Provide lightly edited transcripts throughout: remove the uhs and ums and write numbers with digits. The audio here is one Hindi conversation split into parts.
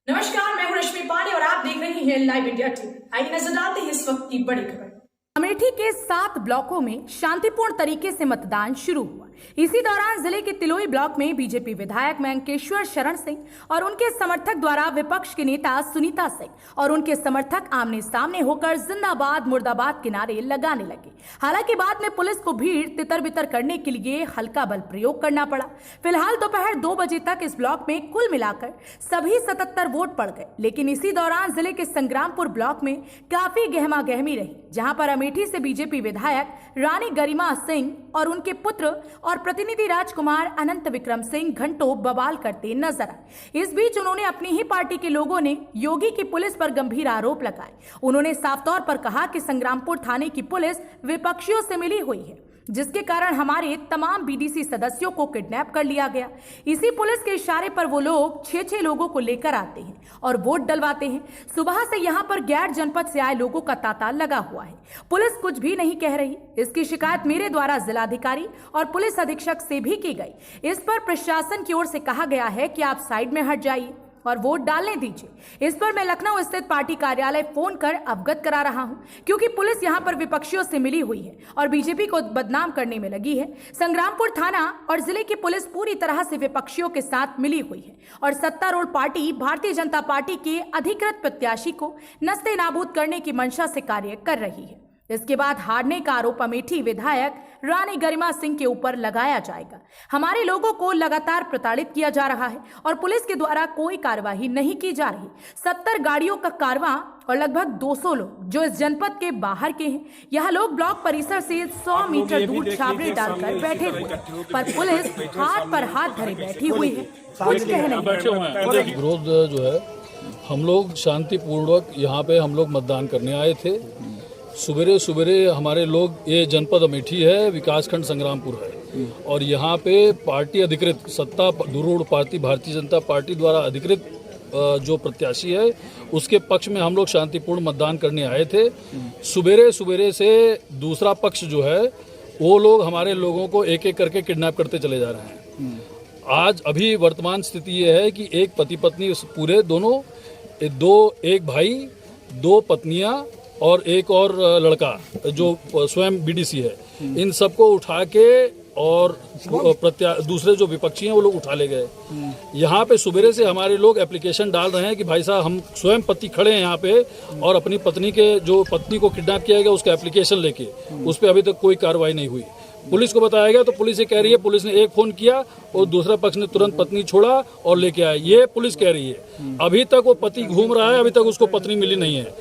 नमस्कार, मैं हूं रश्मि पांडे और आप देख रही हैं लाइव इंडिया टीवी। आइए नजर डालते हैं इस वक्त की बड़ी खबर। अमेठी के 7 ब्लॉकों में शांतिपूर्ण तरीके से मतदान शुरू हुआ। इसी दौरान जिले के तिलोई ब्लॉक में बीजेपी विधायक मयंकेश्वर शरण सिंह और उनके समर्थक द्वारा विपक्ष के नेता सुनीता सिंह और उनके समर्थक आमने सामने होकर जिंदाबाद मुर्दाबाद के नारे लगाने लगे। हालांकि बाद में पुलिस को भीड़ तितर बितर करने के लिए हल्का बल प्रयोग करना पड़ा। फिलहाल दोपहर 2 बजे तक इस ब्लॉक में कुल मिलाकर सभी 77 वोट पड़ गए, लेकिन इसी दौरान जिले के संग्रामपुर ब्लॉक में काफी गहमा गहमी रही, जहां पर अमेठी से बीजेपी विधायक रानी गरिमा सिंह और उनके पुत्र और प्रतिनिधि राजकुमार अनंत विक्रम सिंह घंटों बवाल करते नजर आए। इस बीच उन्होंने अपनी ही पार्टी के लोगों ने योगी की पुलिस पर गंभीर आरोप लगाए। उन्होंने साफ तौर पर कहा कि संग्रामपुर थाने की पुलिस विपक्षियों से मिली हुई है, जिसके कारण हमारे तमाम बीडीसी सदस्यों को किडनैप कर लिया गया। इसी पुलिस के इशारे पर वो लोग 6-6 लोगों को लेकर आते हैं और वोट डलवाते हैं। सुबह से यहाँ पर गैर जनपद से आए लोगों का तांता लगा हुआ है। पुलिस कुछ भी नहीं कह रही। इसकी शिकायत मेरे द्वारा जिलाधिकारी और पुलिस अधीक्षक से भी की गई। इस पर प्रशासन की ओर से कहा गया है कि आप साइड में हट जाइए और वोट डालने दीजिए। इस पर मैं लखनऊ स्थित पार्टी कार्यालय फोन कर अवगत करा रहा हूं, क्योंकि पुलिस यहां पर विपक्षियों से मिली हुई है और बीजेपी को बदनाम करने में लगी है। संग्रामपुर थाना और जिले की पुलिस पूरी तरह से विपक्षियों के साथ मिली हुई है और सत्तारूढ़ पार्टी भारतीय जनता पार्टी के अधिकृत प्रत्याशी को नस्ते नाबूद करने की मंशा से कार्य कर रही है। इसके बाद हारने का आरोप अमेठी विधायक रानी गरिमा सिंह के ऊपर लगाया जाएगा। हमारे लोगों को लगातार प्रताड़ित किया जा रहा है और पुलिस के द्वारा कोई कार्यवाही नहीं की जा रही। 70 गाड़ियों का कारवां और लगभग 200 लोग जो इस जनपद के बाहर के हैं, यहाँ लोग ब्लॉक परिसर से 100 मीटर दूर छावनी डालकर बैठे हुए, पर पुलिस हाथ पर हाथ धरे बैठी हुई है। कुछ कहने विरोध जो है, हम लोग शांतिपूर्वक यहाँ पे हम लोग मतदान करने आए थे। सुबेरे सुबेरे हमारे लोग, ये जनपद अमेठी है, विकासखंड संग्रामपुर है और यहाँ पे पार्टी अधिकृत सत्तारूढ़ पार्टी भारतीय जनता पार्टी द्वारा अधिकृत जो प्रत्याशी है उसके पक्ष में हम लोग शांतिपूर्ण मतदान करने आए थे। सुबेरे सुबेरे से दूसरा पक्ष जो है वो लोग हमारे लोगों को एक एक करके किडनैप करते चले जा रहे हैं। आज अभी वर्तमान स्थिति ये है कि एक पति पत्नी पूरे दोनों एक भाई, 2 पत्नियां और एक और लड़का जो स्वयं बीडीसी है, इन सबको उठा के और दूसरे जो विपक्षी हैं वो लोग उठा ले गए। यहाँ पे सुबेरे से हमारे लोग एप्लीकेशन डाल रहे हैं कि भाई साहब हम स्वयं पति खड़े हैं यहाँ पे और अपनी पत्नी को किडनैप किया गया उसका एप्लीकेशन लेके, उस पर अभी तक कोई कार्रवाई नहीं हुई। पुलिस को बताया गया तो पुलिस ये कह रही है, पुलिस ने एक फोन किया और दूसरा पक्ष ने तुरंत पत्नी छोड़ा और लेके आए, ये पुलिस कह रही है। अभी तक वो पति घूम रहा है, अभी तक उसको पत्नी मिली नहीं है।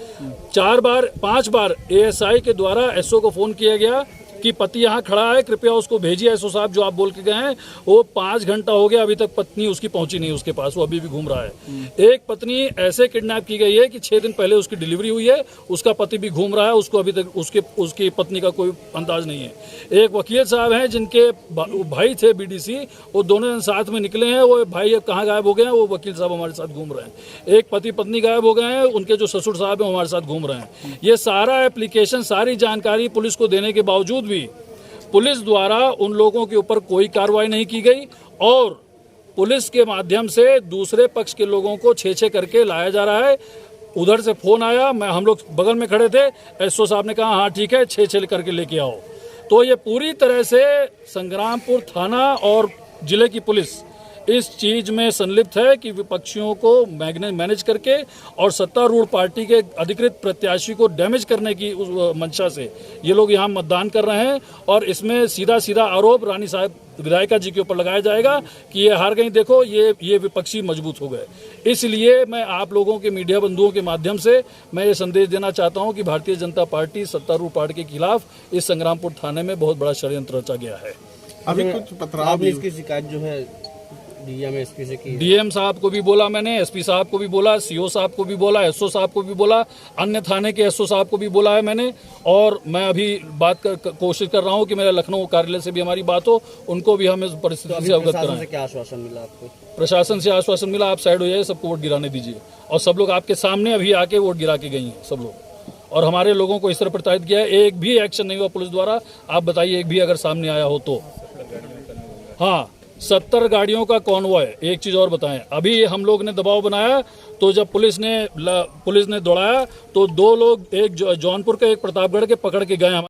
5 बार एएसआई के द्वारा एसओ को फोन किया गया कि पति यहाँ खड़ा है, कृपया उसको भेजिए। एसओ साहब जो आप बोल के गए हैं, वो 5 घंटा हो गया, अभी तक पत्नी उसकी पहुंची नहीं उसके पास, वो अभी भी घूम रहा है। एक पत्नी ऐसे किडनैप की गई है कि 6 दिन पहले उसकी डिलीवरी हुई है, उसका पति भी घूम रहा है, उसको अभी तक उसकी पत्नी का कोई अंदाज नहीं है। एक वकील साहब हैं जिनके भाई थे बीडीसी, वो दोनों साथ में निकले हैं, वो भाई कहाँ गायब हो गए हैं, वो वकील साहब हमारे साथ घूम रहे हैं। एक पति पत्नी गायब हो गए हैं, उनके जो ससुर साहब हैं हमारे साथ घूम रहे हैं। ये सारा एप्लीकेशन, सारी जानकारी पुलिस को देने के बावजूद भी पुलिस द्वारा उन लोगों के ऊपर कोई कार्रवाई नहीं की गई और पुलिस के माध्यम से दूसरे पक्ष के लोगों को 6-6 करके लाया जा रहा है। उधर से फोन आया, हम लोग बगल में खड़े थे, एसओ साहब ने कहा हाँ ठीक है 6-6 करके लेके आओ। तो ये पूरी तरह से संग्रामपुर थाना और जिले की पुलिस इस चीज में संलिप्त है कि विपक्षियों को मैनेज करके और सत्तारूढ़ पार्टी के अधिकृत प्रत्याशी को डैमेज करने की मंशा से ये लोग यहाँ मतदान कर रहे हैं और इसमें सीधा सीधा आरोप रानी साहब विधायिका जी के ऊपर लगाया जाएगा कि ये हार गई, देखो ये विपक्षी मजबूत हो गए। इसलिए मैं आप लोगों के मीडिया बंधुओं के माध्यम से मैं ये संदेश देना चाहता हूँ कि भारतीय जनता पार्टी सत्तारूढ़ पार्टी के खिलाफ इस संग्रामपुर थाने में बहुत बड़ा षड्यंत्र रचा गया है। अभी कुछ पथराव, इसकी शिकायत जो है डीएम एसपी से की, डीएम साहब को भी बोला मैंने, एसपी साहब को भी बोला, सीओ साहब को भी बोला, एसओ साहब को भी बोला, अन्य थाने के एसओ साहब को भी बोला है मैंने। और मैं अभी कोशिश कर रहा हूं कि मेरा लखनऊ कार्यालय से भी हमारी बात हो, उनको भी हम इस परिस्थिति से अवगत कराएं। क्या आश्वासन मिला आपको? प्रशासन से आश्वासन मिला, आप साइड हो जाइए, सबको वोट गिराने दीजिए। और सब लोग आपके सामने अभी आके वोट गिरा के गई हैं सब लोग, और हमारे लोगों को इस तरह प्रताड़ित किया है। एक भी एक्शन नहीं हुआ पुलिस द्वारा, आप बताइए एक भी अगर सामने आया हो तो। हाँ, 70 गाड़ियों का कॉन्वॉय। एक चीज और बताएं, अभी हम लोग ने दबाव बनाया तो जब पुलिस ने दौड़ाया तो 2 लोग, एक जौनपुर के एक प्रतापगढ़ के, पकड़ के गए।